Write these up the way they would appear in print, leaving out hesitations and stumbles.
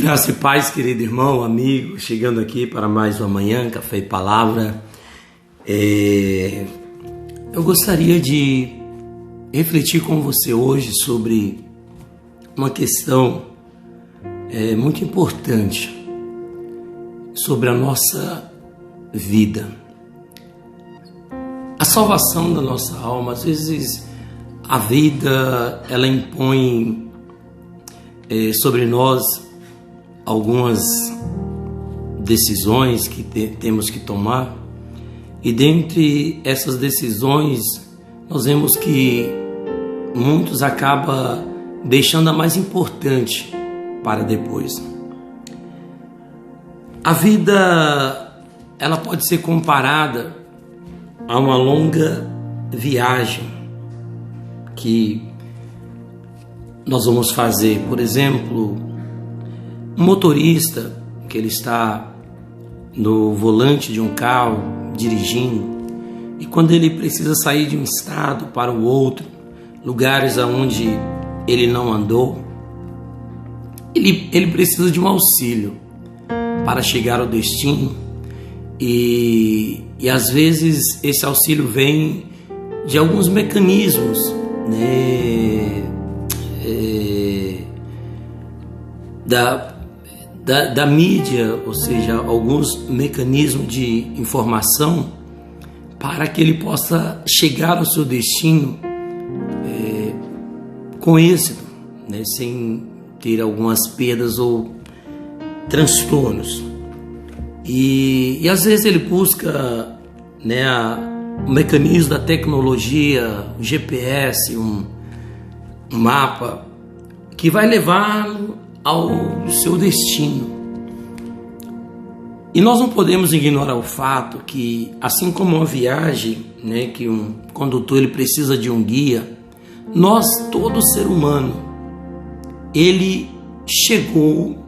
Graça e paz, querido irmão, amigo, chegando aqui para mais uma manhã, Café e Palavra. Eu gostaria de refletir com você hoje sobre uma questão muito importante sobre a nossa vida. A salvação da nossa alma. Às vezes a vida ela impõe sobre nós algumas decisões que temos que tomar, e dentre essas decisões nós vemos que muitos acabam deixando a mais importante para depois. A vida ela pode ser comparada a uma longa viagem que nós vamos fazer. Por exemplo, um motorista que ele está no volante de um carro dirigindo, e quando ele precisa sair de um estado para o outro, lugares aonde ele não andou, ele precisa de um auxílio para chegar ao destino, e às vezes esse auxílio vem de alguns mecanismos, da mídia, ou seja, alguns mecanismos de informação para que ele possa chegar ao seu destino com êxito, sem ter algumas perdas ou transtornos. E às vezes ele busca o mecanismo da tecnologia, o GPS, um mapa que vai levá-lo ao seu destino. E nós não podemos ignorar o fato que, assim como uma viagem, que um condutor ele precisa de um guia, nós, todo ser humano, ele chegou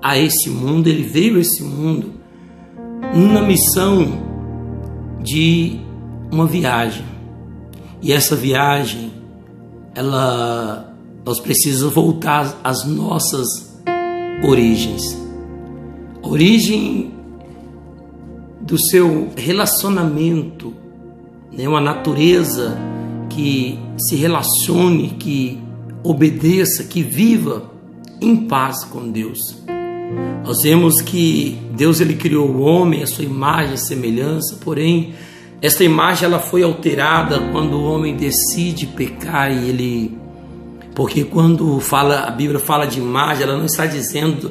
a esse mundo, ele veio a esse mundo na missão de uma viagem. E essa viagem, nós precisamos voltar às nossas origens. A origem do seu relacionamento, uma natureza que se relacione, que obedeça, que viva em paz com Deus. Nós vemos que Deus ele criou o homem à sua imagem e semelhança, porém esta imagem ela foi alterada quando o homem decide pecar, porque quando a Bíblia fala de imagem, ela não está dizendo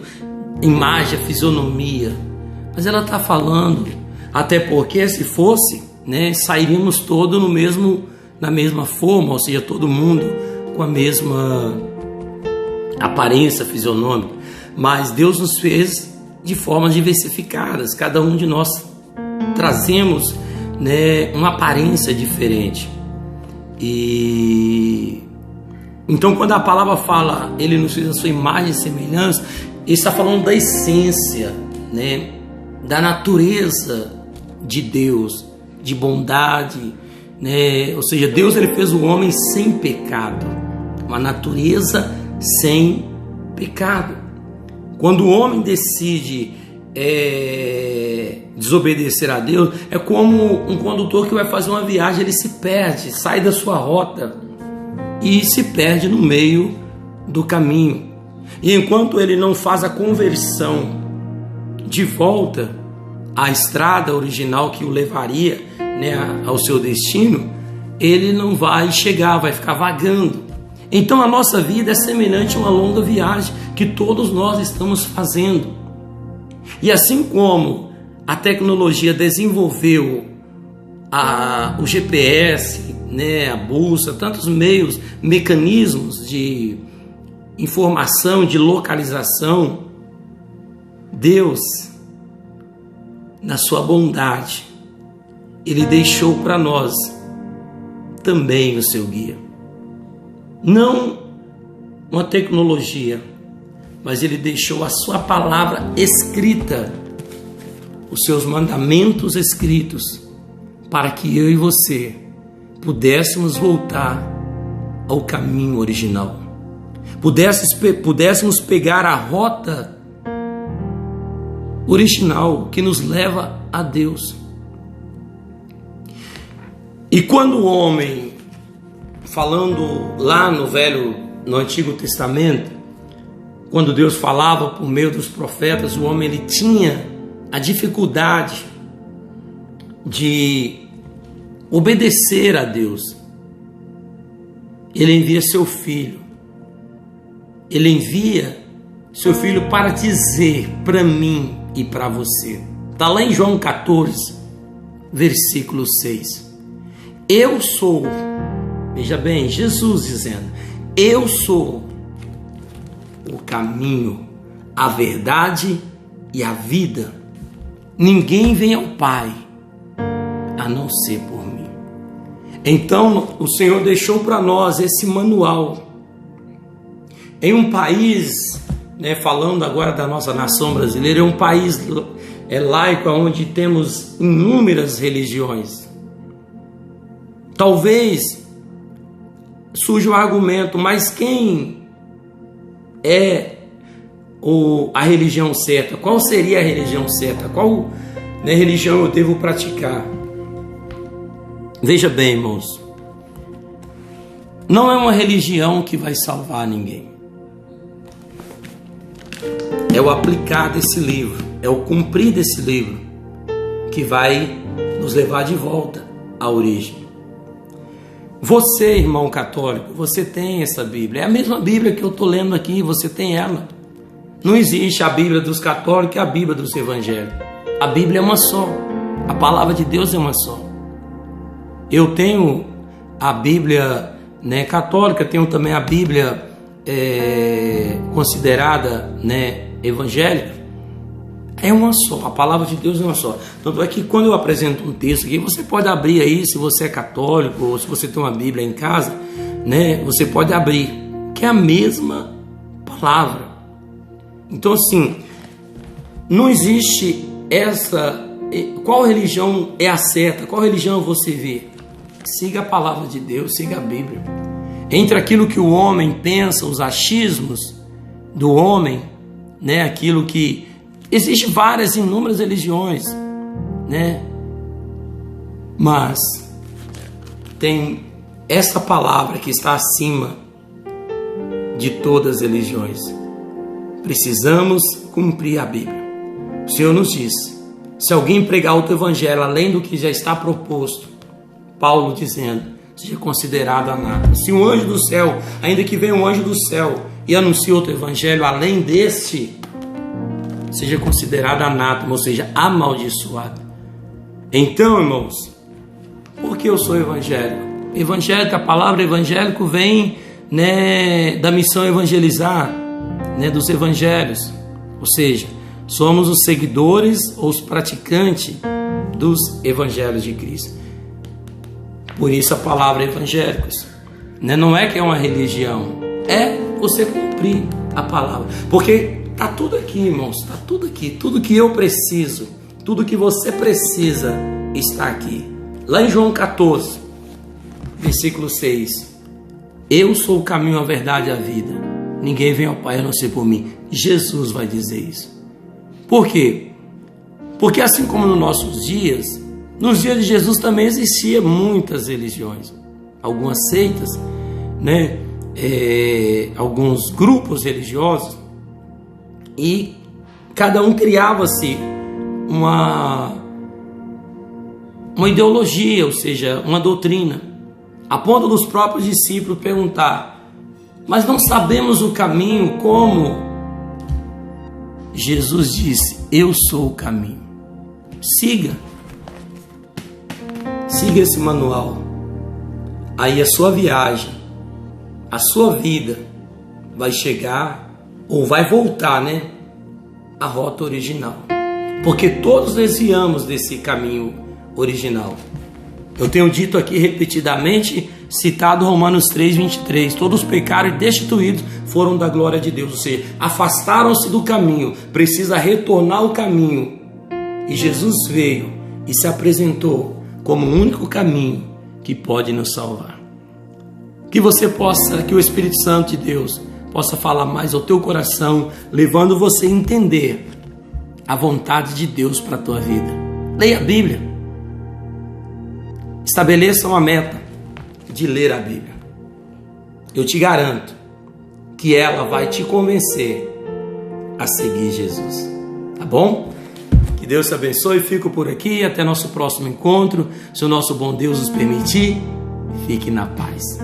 imagem, fisionomia, mas ela está falando, até porque se fosse, sairíamos todos na mesma forma, ou seja, todo mundo com a mesma aparência fisionômica, mas Deus nos fez de formas diversificadas, cada um de nós trazemos uma aparência diferente. Então, quando a palavra fala, ele nos fez a sua imagem e semelhança, ele está falando da essência, da natureza de Deus, de bondade, ou seja, Deus ele fez o homem sem pecado, uma natureza sem pecado. Quando o homem decide desobedecer a Deus, é como um condutor que vai fazer uma viagem, ele se perde, sai da sua rota e se perde no meio do caminho. E enquanto ele não faz a conversão de volta à estrada original que o levaria ao seu destino, ele não vai chegar, vai ficar vagando. Então a nossa vida é semelhante a uma longa viagem que todos nós estamos fazendo. E assim como a tecnologia desenvolveu o GPS, a bússola, tantos mecanismos de informação, de localização, Deus, na sua bondade, ele deixou para nós também o seu guia. Não uma tecnologia, mas ele deixou a sua palavra escrita, os seus mandamentos escritos, para que eu e você pudéssemos voltar ao caminho original, pudéssemos pegar a rota original que nos leva a Deus. E quando o homem, falando lá no Antigo Testamento, quando Deus falava por meio dos profetas, o homem ele tinha a dificuldade de obedecer a Deus. Ele envia seu filho. Ele envia seu filho para dizer para mim e para você. Está lá em João 14, versículo 6. Eu sou, veja bem, Jesus dizendo, eu sou o caminho, a verdade e a vida. Ninguém vem ao Pai a não ser por mim. Então o Senhor deixou para nós esse manual. Em um país, falando agora da nossa nação brasileira, é um país laico onde temos inúmeras religiões. Talvez surja o argumento, mas quem é a religião certa? Qual seria a religião certa? Qual religião eu devo praticar? Veja bem, irmãos, não é uma religião que vai salvar ninguém. É o aplicar desse livro, é o cumprir desse livro que vai nos levar de volta à origem. Você, irmão católico, você tem essa Bíblia. É a mesma Bíblia que eu estou lendo aqui, você tem ela. Não existe a Bíblia dos católicos e a Bíblia dos evangélicos. A Bíblia é uma só. A palavra de Deus é uma só. Eu tenho a Bíblia católica, tenho também a Bíblia considerada evangélica. É uma só, a palavra de Deus é uma só. Tanto é que quando eu apresento um texto aqui, você pode abrir aí, se você é católico ou se você tem uma Bíblia em casa, você pode abrir, que é a mesma palavra. Então assim, não existe essa, qual religião é a certa, qual religião você vê? Siga a palavra de Deus, siga a Bíblia. Entre aquilo que o homem pensa, os achismos do homem, aquilo que... Existem várias, inúmeras religiões, mas tem essa palavra que está acima de todas as religiões. Precisamos cumprir a Bíblia. O Senhor nos diz, se alguém pregar outro evangelho além do que já está proposto, Paulo dizendo, seja considerado anátema. Se um anjo do céu, ainda que venha um anjo do céu e anuncie outro evangelho além deste, seja considerado anátema, ou seja, amaldiçoado. Então, irmãos, por que eu sou evangélico? Evangélico, a palavra evangélico vem da missão evangelizar, dos evangelhos. Ou seja, somos os seguidores ou os praticantes dos evangelhos de Cristo. Por isso a palavra evangélicos. Não é que é uma religião, é você cumprir a palavra. Porque está tudo aqui, irmãos, está tudo aqui. Tudo que eu preciso, tudo que você precisa está aqui. Lá em João 14, versículo 6. Eu sou o caminho, a verdade e a vida. Ninguém vem ao Pai a não ser por mim. Jesus vai dizer isso. Por quê? Porque assim como nos nossos dias, nos dias de Jesus também existiam muitas religiões. Algumas seitas, alguns grupos religiosos. E cada um criava-se uma ideologia, ou seja, uma doutrina, a ponto dos próprios discípulos perguntar, mas não sabemos o caminho, como? Jesus disse, eu sou o caminho. Siga esse manual. Aí a sua viagem, a sua vida vai chegar ou vai voltar, à rota original. Porque todos desviamos desse caminho original. Eu tenho dito aqui repetidamente, citado Romanos 3:23, todos pecaram e destituídos foram da glória de Deus. Ou seja, afastaram-se do caminho, precisa retornar ao caminho. E Jesus veio e se apresentou como o único caminho que pode nos salvar. Que o Espírito Santo de Deus possa falar mais ao teu coração, levando você a entender a vontade de Deus para a tua vida. Leia a Bíblia. Estabeleça uma meta de ler a Bíblia. Eu te garanto que ela vai te convencer a seguir Jesus. Tá bom? Que Deus te abençoe. Fico por aqui. Até nosso próximo encontro. Se o nosso bom Deus nos permitir, fique na paz.